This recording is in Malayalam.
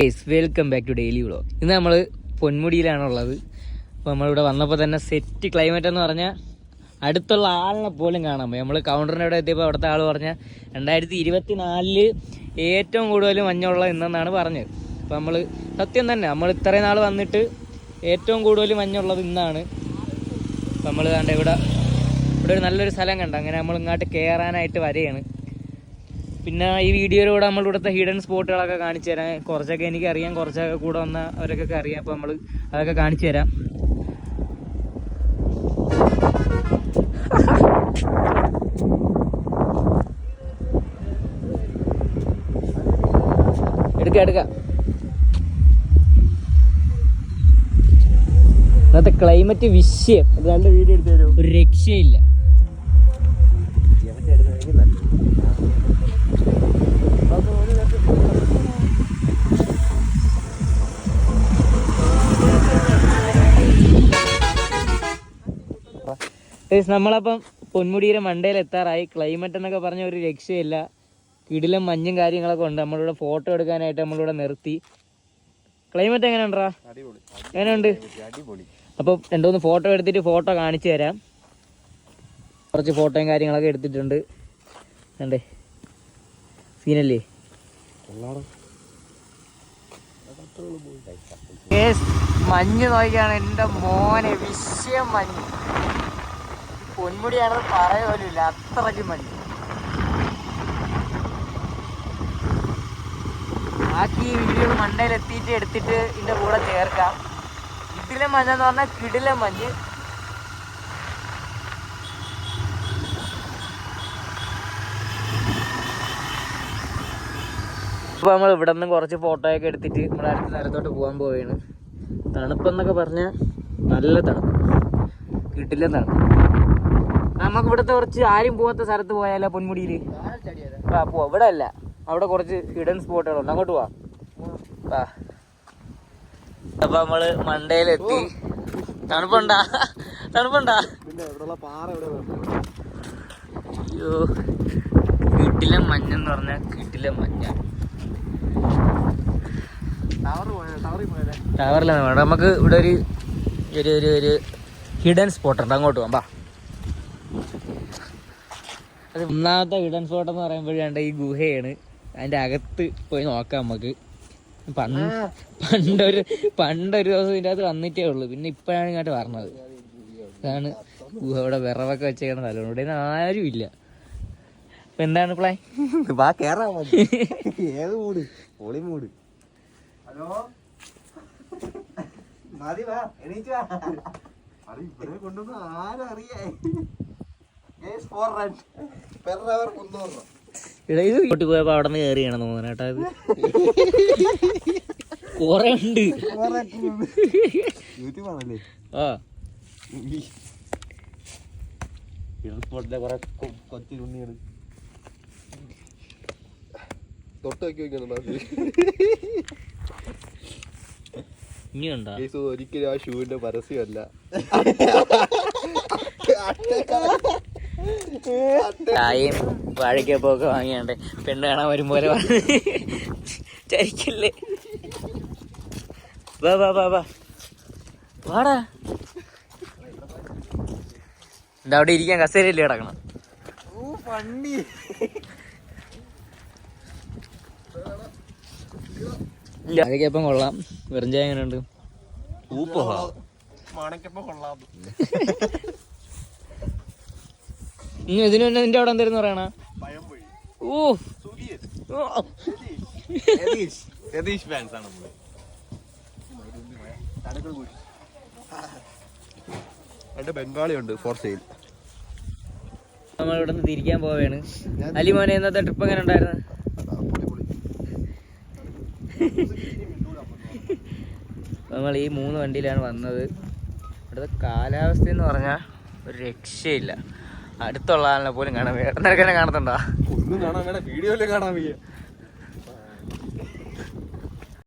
Welcome back to daily vlog. ഇന്ന് നമ്മൾ പൊന്മുടിയിലാണുള്ളത്. അപ്പോൾ നമ്മളിവിടെ വന്നപ്പോൾ തന്നെ സെറ്റ് ക്ലൈമറ്റ് എന്ന് പറഞ്ഞാൽ അടുത്തുള്ള ആളിനെ പോലും കാണാൻ പോയി. നമ്മൾ കൗണ്ടറിൻ്റെ അവിടെ എത്തിയപ്പോൾ അവിടുത്തെ ആൾ പറഞ്ഞാൽ 2024 ഏറ്റവും കൂടുതൽ മഞ്ഞുള്ള ഇന്നെന്നാണ് പറഞ്ഞത്. അപ്പോൾ നമ്മൾ സത്യം തന്നെ നമ്മൾ ഇത്രയും നാൾ വന്നിട്ട് ഏറ്റവും കൂടുതൽ മഞ്ഞുള്ളത് ഇന്നാണ്. അപ്പോൾ നമ്മൾ കണ്ട ഇവിടെ ഒരു നല്ലൊരു സ്ഥലം കണ്ട, അങ്ങനെ നമ്മൾ ഇങ്ങോട്ട് കയറാനായിട്ട് വരികയാണ്. പിന്നെ ഈ വീഡിയോയിലൂടെ നമ്മളിവിടുത്തെ ഹിഡൻ സ്പോട്ടുകളൊക്കെ കാണിച്ചു തരാം. കുറച്ചൊക്കെ എനിക്കറിയാം, കുറച്ചൊക്കെ കൂടെ വന്ന അവരൊക്കെ അറിയാം. അപ്പോൾ നമ്മൾ അതൊക്കെ കാണിച്ചു തരാം. എടുക്കാം. ഇന്നത്തെ ക്ലൈമറ്റ് വിഷയം, ഒരു രക്ഷയില്ല. നമ്മളപ്പം പൊന്മുടിയുടെ മണ്ടയിൽ എത്താറായി. ക്ലൈമറ്റ് എന്നൊക്കെ പറഞ്ഞ ഒരു രക്ഷയില്ല. കിടിലം മഞ്ഞും കാര്യങ്ങളൊക്കെ ഉണ്ട്. നമ്മളിവിടെ ഫോട്ടോ എടുക്കാനായിട്ട് നമ്മളിവിടെ നിർത്തി. ക്ലൈമറ്റ് എങ്ങനെയുണ്ടാ? എങ്ങനെയുണ്ട്? അപ്പോൾ രണ്ടുമൂന്ന് ഫോട്ടോ എടുത്തിട്ട് ഫോട്ടോ കാണിച്ചു തരാം. കുറച്ച് ഫോട്ടോയും കാര്യങ്ങളൊക്കെ എടുത്തിട്ടുണ്ട്. കണ്ടേ, സീനല്ലേ? മഞ്ഞ് നോക്കിയാണ് എൻ്റെ മോനെ, വിഷയം മഞ്ഞ്. പൊന്മുടിയാണെന്ന് പറയാൻ പോലും ഇല്ല, അത്രയ്ക്ക് മഞ്ഞ്. ബാക്കി ഈ വീഡിയോ മണ്ടയിൽ എത്തിയിട്ട് എടുത്തിട്ട് ഇതിൻ്റെ കൂടെ ചേർക്കാം. കിടിലം മഞ്ഞെന്ന് പറഞ്ഞാൽ കിടിലം മഞ്ഞ്. അപ്പോൾ നമ്മൾ ഇവിടെ നിന്ന് കുറച്ച് ഫോട്ടോയൊക്കെ എടുത്തിട്ട് നമ്മൾ അടുത്ത സ്ഥലത്തോട്ട് പോകാൻ പോവുകയാണ്. തണുപ്പെന്നൊക്കെ പറഞ്ഞാൽ നല്ല തണുപ്പ്, കിടിലം തണുപ്പ്. നമുക്ക് ഇവിടുത്തെ കുറച്ച് ആരും പോകാത്ത സ്ഥലത്ത് പോയാലോ? പൊന്മുടിയിൽ പോവാം. ഇവിടെ അല്ല, അവിടെ കുറച്ച് ഹിഡൻ സ്പോട്ടുകളുണ്ട്, അങ്ങോട്ട് പോവാം. അപ്പൊ നമ്മള് മണ്ടയിലെത്തി. തണുപ്പുണ്ടാ? അയ്യോ, കിടിലം മഞ്ഞെന്ന് പറഞ്ഞാൽ കിടിലം മഞ്ഞ. ടവറിലാണ് വേണ്ട, നമുക്ക് ഇവിടെ ഒരു ഹിഡൻ സ്പോട്ടുണ്ട്, അങ്ങോട്ട് പോകാം. അത് ഒന്നാമത്തെ ഹിഡൻ സ്പോട്ട് എന്ന് പറയുമ്പോഴാണ്ട് ഈ ഗുഹയാണ്. അതിൻ്റെ അകത്ത് പോയി നോക്കാം നമുക്ക്. പണ്ടൊരു ദിവസം ഇതിൻ്റെ അകത്ത് വന്നിട്ടേ ഉള്ളൂ, പിന്നെ ഇപ്പോഴാണ് ഇങ്ങോട്ട് പറഞ്ഞത്. ഇതാണ് ഗുഹ. ഇവിടെ വിറവൊക്കെ വെച്ചേക്കണ സ്ഥലമാണ്. ഇവിടെ ആരും ഇല്ല. അപ്പൊ എന്താണ് പ്ലാൻ? ഇങ്ങോട്ട് പോയപ്പോ അവിടെ നിന്ന് കയറിയാണ് തോന്നുന്നു കേട്ടോ. ഇത് കൊറേ ഉണ്ട്. ആ ഇനിയുണ്ടോ? ഒരിക്കലും ആ ഷൂവിന്റെ പരസ്യമല്ല. ചായയും വാഴക്കപ്പൊക്കെ വാങ്ങിയാണ്ട് പെണ്ണ് കാണാൻ വരുമ്പോലെ ചരിക്കല്ലേ. വാടാ, എന്താ അവിടെ ഇരിക്കാൻ കസേരയല്ലേ കിടക്കണം? വാഴക്കപ്പം കൊള്ളാം. വെറും ചായ എങ്ങനെയുണ്ട്? ഇതിന് തന്നെ നിന്റെ അവിടെ എന്തായിരുന്നു പറയണ? ബംഗാളി ഉണ്ട് ഫോർ സെയിൽ. നമ്മൾ ഇവിടെ നിന്ന് തിരിക്കാൻ പോവുകയാണ്. അലിമോനെ, ഇന്നത്തെ ട്രിപ്പ് എങ്ങനെ ഉണ്ടായിരുന്നു? നമ്മൾ ഈ 3 വണ്ടിയിലാണ് വന്നത്. ഇവിടുത്തെ കാലാവസ്ഥ എന്ന് പറഞ്ഞാൽ ഒരു രക്ഷയില്ല. അടുത്തുള്ള ആളിനെ പോലും കാണാൻ, നിനക്കെന്നെ കാണത്തുണ്ടോ? ഒന്നും കാണാൻ, വീഡിയോയിലും കാണാൻ വയ്യ.